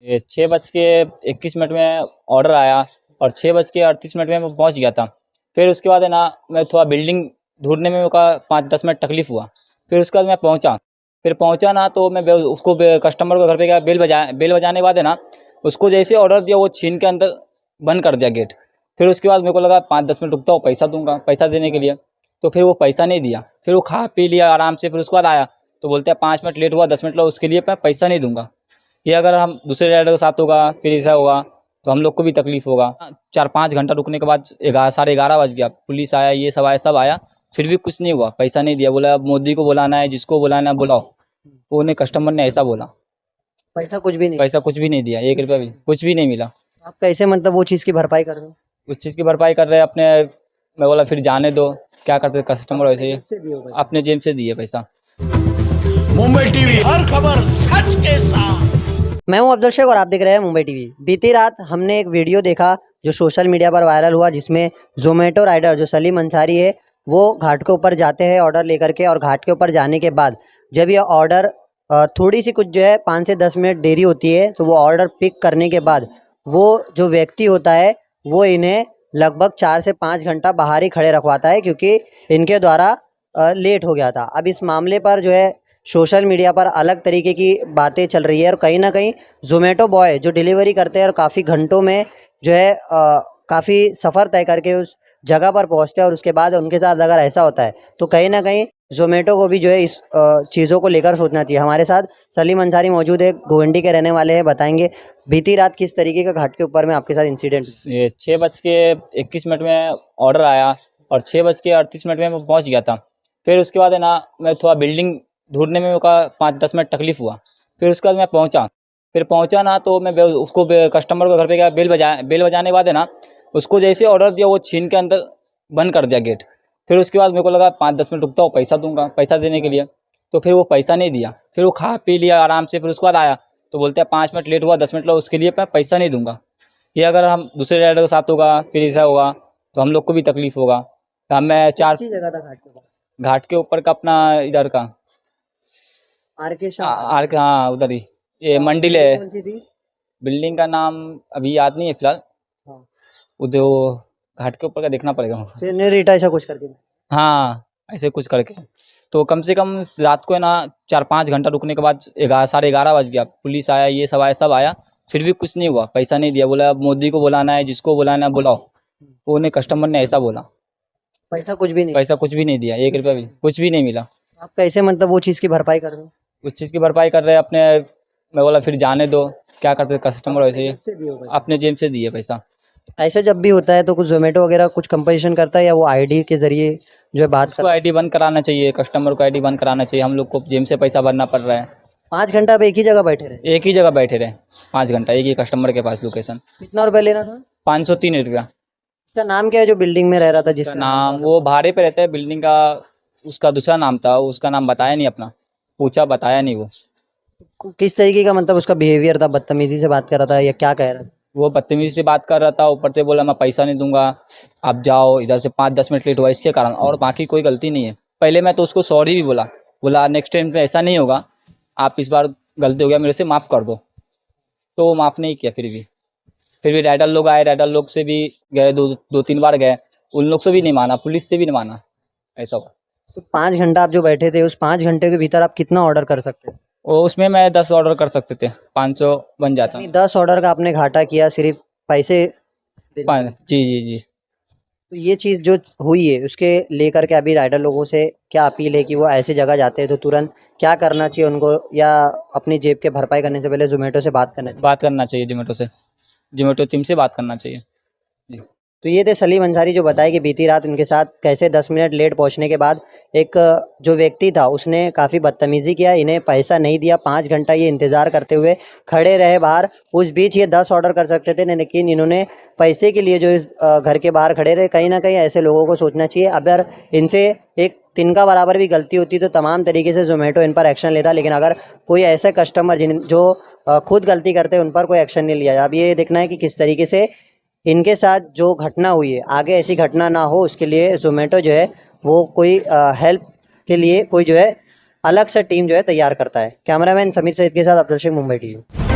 ये 6:21 में ऑर्डर आया और 6:38 में मैं पहुंच गया था। फिर उसके बाद है ना, मैं थोड़ा बिल्डिंग ढूंढने में मेरे 5-10 मिनट तकलीफ़ हुआ। फिर उसके बाद मैं पहुंचा। फिर पहुंचा ना तो मैं उसको कस्टमर को घर पे गया, बेल बजाने के बाद है ना, उसको जैसे ऑर्डर दिया वो छीन के अंदर बंद कर दिया गेट। फिर उसके बाद मेरे को लगा 5-10 मिनट रुकता हूँ, पैसा दूंगा, पैसा देने के लिए। तो फिर वो पैसा नहीं दिया। फिर वो खा पी लिया आराम से। फिर उसके बाद आया तो बोलते हैं 5 मिनट लेट हुआ, 10 मिनट लगा, उसके लिए मैं पैसा नहीं दूंगा। ये अगर हम दूसरे राइडर के साथ होगा, फिर ऐसा होगा तो हम लोग को भी तकलीफ होगा। 4-5 घंटा रुकने के बाद 11 साढ़े 11 बज गया। पुलिस आया, ये सब आया, फिर भी कुछ नहीं हुआ, पैसा नहीं दिया। बोला अब मोदी को बुलाना है, जिसको बुलाना है बुलाओ। वो ने कस्टमर ने ऐसा बोला। पैसा कुछ भी नहीं। पैसा कुछ भी नहीं दिया, 1 रुपया भी कुछ भी नहीं मिला। आप कैसे मतलब वो चीज़ की भरपाई कर रहे हो? उस चीज़ की भरपाई कर रहे हैं अपने। मैं बोला फिर जाने दो, क्या करते कस्टमर वैसे ही से दिए हो पैसा? अपने जेब से दिए पैसा। मुंबई टीवी हर खबर सच के साथ। मैं हूं अफजल शेख और आप देख रहे हैं मुंबई टीवी। बीती रात हमने एक वीडियो देखा जो सोशल मीडिया पर वायरल हुआ, जिसमें जोमेटो राइडर जो सलीम अंसारी है वो घाट के ऊपर जाते हैं ऑर्डर लेकर के, और घाट के ऊपर जाने के बाद जब ये ऑर्डर थोड़ी सी कुछ जो है 5 से 10 मिनट देरी होती है, तो वो ऑर्डर पिक करने के बाद वो जो व्यक्ति होता है वो इन्हें लगभग 4 से 5 घंटा बाहर ही खड़े रखवाता है, क्योंकि इनके द्वारा लेट हो गया था। अब इस मामले पर जो है सोशल मीडिया पर अलग तरीके की बातें चल रही है, और कहीं ना कहीं ज़ोमैटो बॉय जो डिलीवरी करते हैं और काफ़ी घंटों में जो है काफ़ी सफ़र तय करके उस जगह पर पहुंचते हैं, और उसके बाद उनके साथ अगर ऐसा होता है तो कहीं ना कहीं ज़ोमैटो को भी जो है इस चीज़ों को लेकर सोचना चाहिए। हमारे साथ सलीम अंसारी मौजूद है, गोवंडी के रहने वाले हैं, बताएंगे बीती रात किस तरीके का घाट के ऊपर में आपके साथ इंसिडेंट। ये 6:21 में ऑर्डर आया और 6:38 में मैं पहुंच गया था। फिर उसके बाद है ना, मैं थोड़ा बिल्डिंग ढूंढने में मेरे 5-10 मिनट तकलीफ़ हुआ। फिर उसके बाद मैं पहुंचा। फिर पहुंचा ना तो मैं उसको कस्टमर को घर पे गया, बेल बजाने के बाद है ना, उसको जैसे ऑर्डर दिया वो छीन के अंदर बंद कर दिया गेट। फिर उसके बाद मेरे को लगा 5-10 मिनट रुकता हूँ, पैसा दूंगा, पैसा देने के लिए। तो फिर वो पैसा नहीं दिया। फिर वो खा पी लिया आराम से। फिर उसके बाद आया तो बोलते हैं 5 मिनट लेट हुआ, 10 मिनट लगा, उसके लिए मैं पैसा नहीं दूंगा। ये अगर हम दूसरे राइडर के साथ होगा, फिर ऐसा होगा तो हम लोग को भी तकलीफ होगा। तो हम मैं जगह था घाट के ऊपर? घाट के ऊपर का अपना इधर का आर के आर का, हाँ उधर ही। ये मंडिल है। कौन सी थी? बिल्डिंग का नाम अभी याद नहीं है फिलहाल। हाँ। उधर घाट के ऊपर का देखना पड़ेगा हमको। सीनियरिटा ऐसा कुछ करके। हाँ ऐसे कुछ करके। तो कम से कम रात को है ना 4-5 घंटा रुकने के बाद 11 साढ़े 11 बज गया। पुलिस आया, ये सब आया, फिर भी कुछ नहीं हुआ, पैसा नहीं दिया। बोला अब मोदी को बुलाना है, जिसको बुलाना है बुलाओ। वो ने कस्टमर ने ऐसा बोला। पैसा कुछ भी नहीं। पैसा कुछ भी नहीं दिया, 1 रुपया भी कुछ भी नहीं मिला। आप कैसे मतलब वो चीज़ की भरपाई कर रहे हो? उस चीज़ की भरपाई कर रहे हैं अपने। मैं बोला फिर जाने दो, क्या करते कस्टमर वैसे ही से दिए हो पैसा? अपने जेब से दिए पैसा। ऐसा जब भी होता है तो कुछ ज़ोमैटो वगैरह कुछ कंपनसेशन करता है, या वो आईडी के ज़रिए जो है बात उसको करता है? आईडी बंद कराना चाहिए, कस्टमर को आईडी बंद कराना चाहिए। हम लोग को जेब से पैसा भरना पड़ रहा है। 5 घंटा आप एक ही जगह बैठे रहे? एक ही जगह बैठे रहे 5 घंटा, एक ही कस्टमर के पास लोकेशन। कितना रुपये लेना था? 503 रुपया। इसका नाम क्या है जो बिल्डिंग में रह रहा था उसका जिसका नाम, वो भाड़े पे रहता है बिल्डिंग का। उसका दूसरा नाम था, उसका नाम बताया नहीं अपना, पूछा बताया नहीं वो। किस तरीके का मतलब उसका बिहेवियर था? बदतमीजी से बात कर रहा था या क्या कह रहा था? वो बदतमीजी से बात कर रहा था, ऊपर से बोला मैं पैसा नहीं दूंगा, आप जाओ इधर से। 5-10 मिनट लेट हुआ इसके कारण, और बाकी कोई गलती नहीं है। पहले मैं तो उसको सॉरी भी बोला नेक्स्ट टाइम पे ऐसा नहीं होगा, आप इस बार गलती हो गया मेरे से, माफ़ कर दो। तो वो माफ़ नहीं किया। फिर भी राइडर लोग आए, राइडर लोग से भी गए, 2-3 बार गए, उन लोग से भी नहीं माना, पुलिस से भी नहीं माना। ऐसा हुआ। तो 5 घंटा आप जो बैठे थे, उस 5 घंटे के भीतर आप कितना ऑर्डर कर सकते थे? और उसमें मैं 10 ऑर्डर कर सकते थे, 500 बन जाता। 10 ऑर्डर का आपने घाटा किया सिर्फ पैसे देने में। जी जी जी। तो ये चीज़ जो हुई है उसके लेकर के अभी राइडर लोगों से क्या अपील है कि वो ऐसी जगह जाते हैं तो तुरंत क्या करना चाहिए उनको, या अपनी जेब के भरपाई करने से पहले ज़ोमैटो से बात करना चाहिए? बात करना चाहिए जोमेटो से, जोमेटो टीम से बात करना चाहिए जी। तो ये थे सलीम अंसारी जो बताए कि बीती रात उनके साथ कैसे 10 मिनट लेट पहुंचने के बाद एक जो व्यक्ति था उसने काफ़ी बदतमीज़ी किया, इन्हें पैसा नहीं दिया, 5 घंटा ये इंतज़ार करते हुए खड़े रहे बाहर। उस बीच ये 10 ऑर्डर कर सकते थे, लेकिन इन्होंने पैसे के लिए जो इस घर के बाहर खड़े रहे। कहीं ना कहीं ऐसे लोगों को सोचना चाहिए, अगर इनसे एक तिनका बराबर भी गलती होती तो तमाम तरीके से ज़ोमैटो इन पर एक्शन लेता, लेकिन अगर कोई ऐसे कस्टमर जो खुद गलती करते हैं उन पर कोई एक्शन नहीं लिया। अब ये देखना है कि किस तरीके से इनके साथ जो घटना हुई है आगे ऐसी घटना ना हो, उसके लिए ज़ोमैटो जो है वो कोई हेल्प के लिए कोई जो है अलग से टीम जो है तैयार करता है। कैमरामैन समीर सईद के साथ अफजल शेख, मुंबई टीवी।